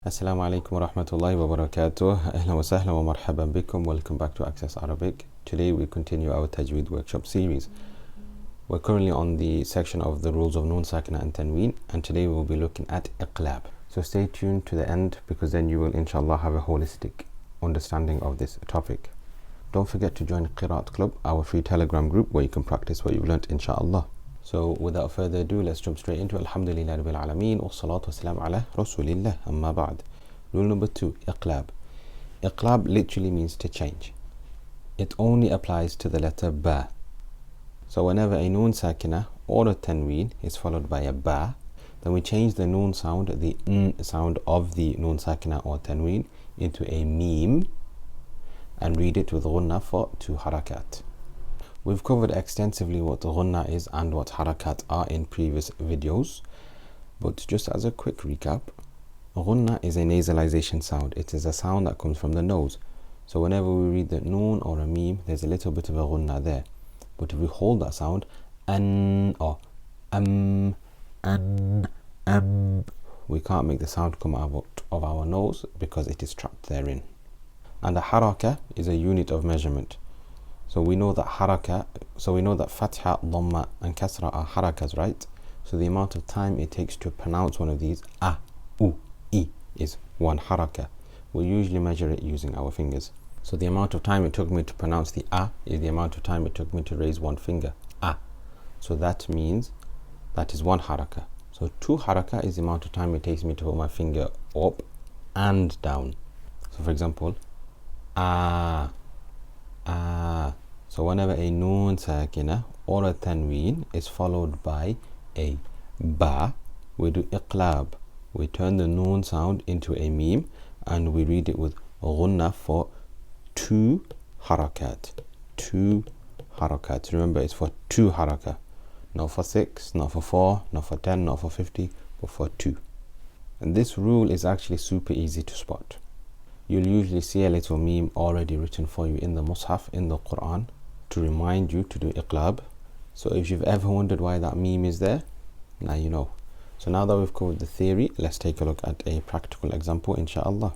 Assalamu alaikum wa rahmatullahi wa barakatuh. Ahlan wa sahlan wa marhaban bikum. Welcome back to Access Arabic. Today we continue our Tajweed workshop series. We're currently on the section of the rules of Noon Sakina and Tanween, and today we'll be looking at Iqlab. So stay tuned to the end, because then you will inshallah have a holistic understanding of this topic. Don't forget to join Qiraat Club, our free Telegram group where you can practice what you've learnt inshallah. So without further ado, let's jump straight into Alhamdulillah Rabbil Alameen wa salatu wassalam ala Rasulillah amma ba'd. Rule number 2, Iqlab. Iqlab literally means to change. It only applies to the letter Ba. So whenever a Noon Sakina or a Tanween is followed by a Ba, then we change the Noon sound, the N sound of the Noon Sakina or Tanween, into a Meme and read it with Ghunna for 2 harakat. We've covered extensively what Ghunna is and what harakat are in previous videos, but just as a quick recap, Ghunna is a nasalization sound. It is a sound that comes from the nose. So whenever we read the Noon or a Meme, there's a little bit of a Ghunna there. But if we hold that sound, An or An, we can't make the sound come out of our nose because it is trapped therein. And a haraka is a unit of measurement. So we know that Fatha, Dhamma and Kasra are harakas, right? So the amount of time it takes to pronounce one of these, A, U, I, is 1 haraka. We usually measure it using our fingers. So the amount of time it took me to pronounce the A is the amount of time it took me to raise 1 finger, A. So that means that is 1 haraka. So 2 haraka is the amount of time it takes me to put my finger up and down. So for example, A. So whenever a Noon Sakina or a Tanween is followed by a Ba, we do Iqlab. We turn the Noon sound into a Meme and we read it with Ghunna for 2 harakat. 2 harakat. Remember, it's for 2 haraka. Not for 6, not for 4, not for 10, not for 50, but for 2. And this rule is actually super easy to spot. You'll usually see a little meme already written for you in the Mus'haf, in the Qur'an, to remind you to do Iqlab. So if you've ever wondered why that meme is there, now you know. So now that we've covered the theory, let's take a look at a practical example, inshallah.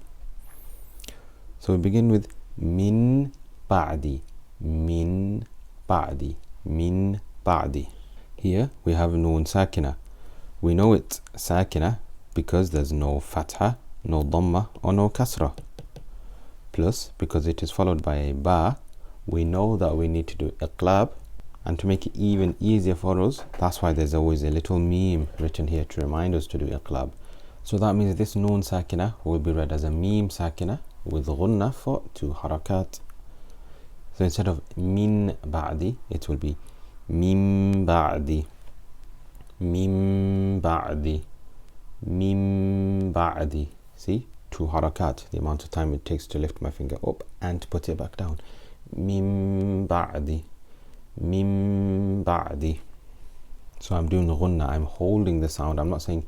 So we begin with Min Ba'di. Min Ba'di. Min Ba'di. Here we have Noon Sakina. We know it's Sakina because there's no Fatha, no Dhamma or no Kasra. Plus, because it is followed by a Ba, we know that we need to do Iqlab. And to make it even easier for us, that's why there's always a little meme written here to remind us to do Iqlab. So that means this Noon Sakina will be read as a Meme Sakina with Ghunna for 2 harakat. So instead of Min Ba'di, it will be Mim Ba'di. Mim Ba'di. Mim Ba'di. See? 2 harakat, the amount of time it takes to lift my finger up and to put it back down. Mim Ba'di. Mim Ba'di. So I'm doing Ghunna, I'm holding the sound. I'm not saying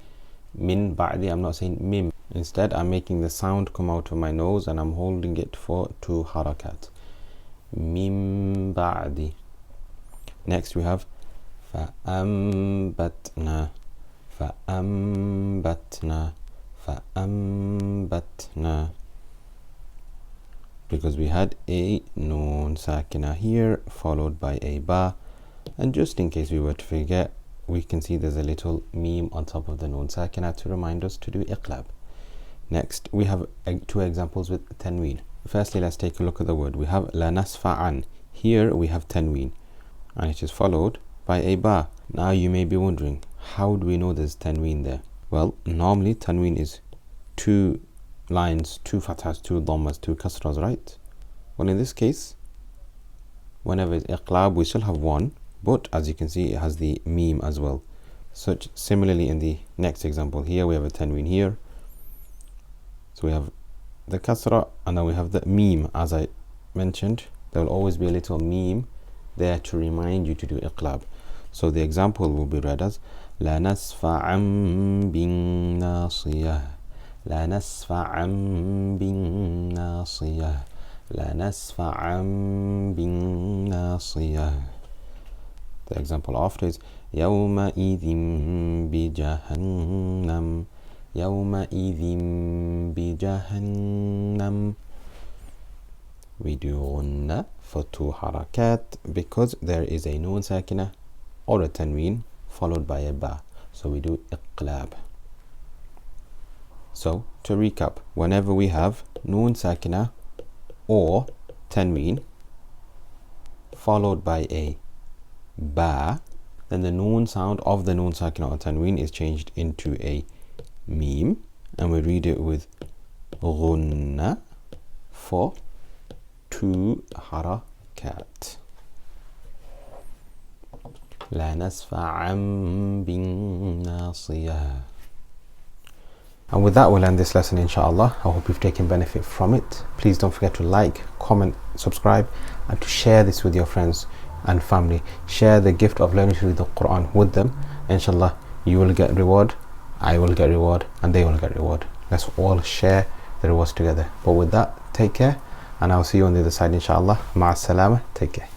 Min Ba'di, I'm not saying Mim. Instead, I'm making the sound come out of my nose and I'm holding it for 2 harakat. Mim Ba'di. Next we have Fa'ambatna. Fa'ambatna. Fa'ambatna. Because we had a Noon Sakina here followed by a Ba, and just in case we were to forget, we can see there's a little meme on top of the Noon Sakina to remind us to do Iqlab. Next we have 2 examples with Tanween. Firstly, let's take a look at the word. We have La Nasfa'an. Here we have Tanween and it is followed by a Ba. Now you may be wondering, how do we know there's Tanween there? Well, normally Tanween is 2 lines, 2 fathas, 2 dhammas, 2 kasras, right? Well, in this case, whenever it's Iqlab, we still have 1, but as you can see, it has the meme as well. Such similarly in the next example here, we have a Tanween here. So we have the kasra and then we have the meme. As I mentioned, there will always be a little meme there to remind you to do Iqlab. So the example will be read as La nasfa'an bin nasiyah. La nasfa'an bin nasiyah. La nasfa'an bin nasiyah. The example after is يومئذ بجهنم يومئذ بجهنم. We do غنة for 2 harakat because there is a noon sakina or a tanween followed by a ba. So we do Iqlab. So to recap, whenever we have noon sakina or tanween followed by a ba, then the noon sound of the noon sakina or tanween is changed into a meme, and we read it with غنة for 2 harakat. لا نسفعا بالناصية. And with that, we'll end this lesson, inshallah. I hope you've taken benefit from it. Please don't forget to like, comment, subscribe, and to share this with your friends and family. Share the gift of learning to read the Quran with them. Inshallah, you will get reward, I will get reward, and they will get reward. Let's all share the rewards together. But with that, take care, and I'll see you on the other side, inshallah. Ma'as salama. Take care.